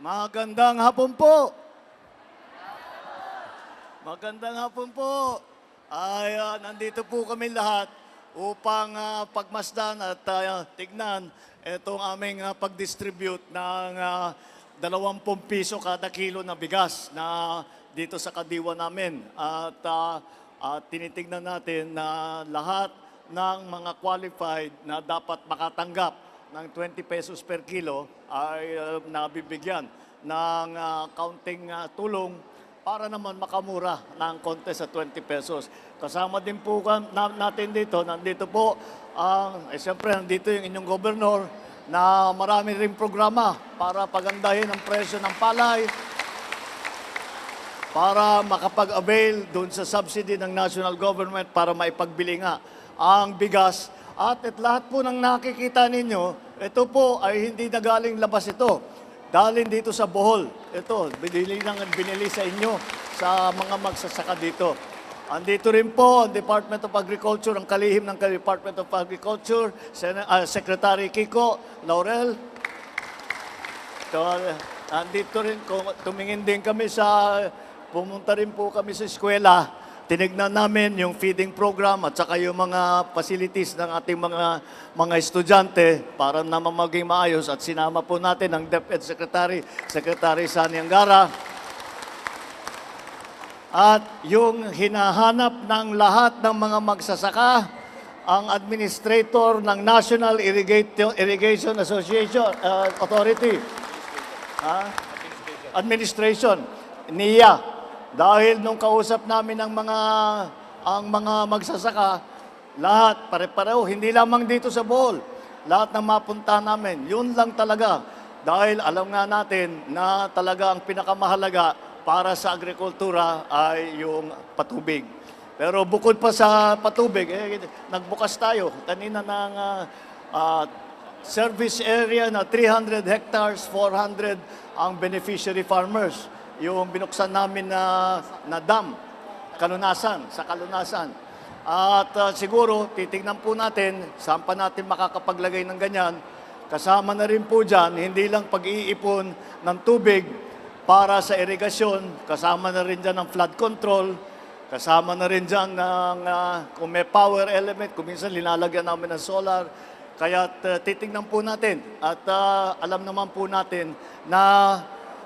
Magandang hapon po. Magandang hapon po. Nandito po kami lahat upang pagmasdan at tignan itong aming pag-distribute ng 20 piso kada kilo na bigas na dito sa kadiwa namin. At tinitignan natin na lahat ng mga qualified na dapat makatanggap ng 20 pesos per kilo ay nabibigyan ng kaunting tulong para naman makamura ng konti sa 20 pesos. Kasama din po natin dito, nandito po, siyempre nandito yung inyong gobernador na marami rin programa para pagandahin ang presyo ng palay, para makapag-avail doon sa subsidy ng national government para maipagbili nga ang bigas. At lahat po ng nakikita ninyo, ito po ay hindi na galing labas ito. Galing dito sa Bohol. Ito, binili sa inyo, sa mga magsasaka dito. Andito rin po ang Department of Agriculture, ang kalihim ng Department of Agriculture, Secretary Kiko Laurel. Andito rin, tumingin din kami pumunta rin po kami sa eskwela. Tinignan namin yung feeding program at saka yung mga facilities ng ating mga estudyante para naman maging maayos, at sinama po natin ang DepEd Secretary Sani Angara. At yung hinahanap ng lahat ng mga magsasaka, ang administrator ng National Irrigation Association Authority, Administration, NIA. Dahil nung kausap namin ang mga magsasaka, lahat pare-pareho, hindi lamang dito sa Bohol, lahat ng mapunta namin, yun lang talaga. Dahil alam nga natin na talaga ang pinakamahalaga para sa agrikultura ay yung patubig. Pero bukod pa sa patubig, nagbukas tayo kanina ng service area na 300 hectares, 400 ang beneficiary farmers. Yung binuksan namin na dam, sa Kalunasan. At siguro, titignan po natin, saan pa natin makakapaglagay ng ganyan. Kasama na rin po dyan, hindi lang pag-iipon ng tubig para sa irigasyon, kasama na rin dyan ng flood control, kasama na rin dyan ng kung may power element, kung minsan linalagyan namin ng solar. Kaya titignan po natin at alam naman po natin na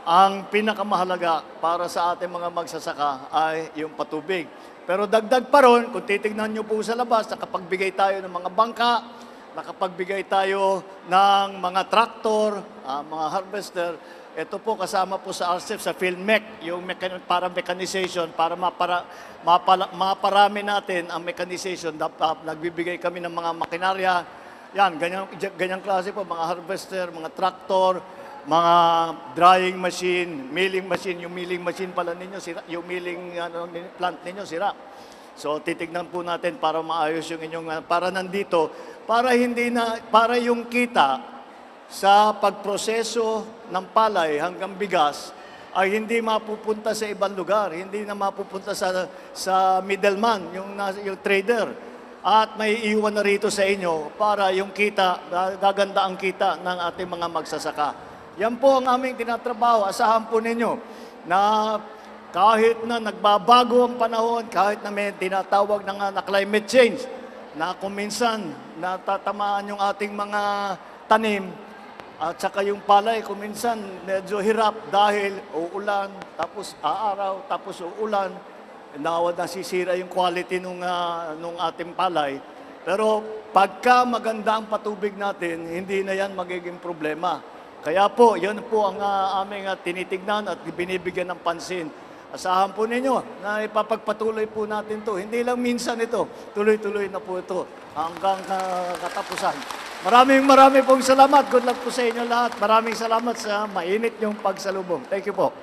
ang pinakamahalaga para sa ating mga magsasaka ay yung patubig. Pero dagdag pa ron, kung titignan nyo po sa labas, nakapagbigay tayo ng mga bangka, nakapagbigay tayo ng mga traktor, mga harvester. Ito po kasama po sa RCEP, sa PhilMech, yung para mechanization, para maparami natin ang mechanization. Nagbibigay kami ng mga makinarya. Yan, ganyang klase po, mga harvester, mga traktor, mga drying machine, milling machine. Yung milling machine pala ninyo sira, yung milling plant ninyo sira. So titignan po natin para maayos yung inyong para nandito, para yung kita sa pagproseso ng palay hanggang bigas ay hindi mapupunta sa ibang lugar, hindi na mapupunta sa middleman, yung trader. At may iwan na rito sa inyo para yung kita, gaganda ang kita ng ating mga magsasaka. Yan po ang aming tinatrabaho. Asahan po ninyo na kahit na nagbabago ang panahon, kahit na may tinatawag na climate change, na kung minsan natatamaan yung ating mga tanim, at saka yung palay, kung minsan medyo hirap dahil uulan, tapos aaraw, tapos uulan, nasisira yung quality nung ating palay. Pero pagka maganda ang patubig natin, hindi na yan magiging problema. Kaya po, yan po ang aming tinitignan at binibigyan ng pansin. Asahan po ninyo na ipapagpatuloy po natin to. Hindi lang minsan ito, tuloy-tuloy na po ito hanggang katapusan. Maraming pong salamat. Good luck po sa inyo lahat. Maraming salamat sa mainit niyong pagsalubong. Thank you po.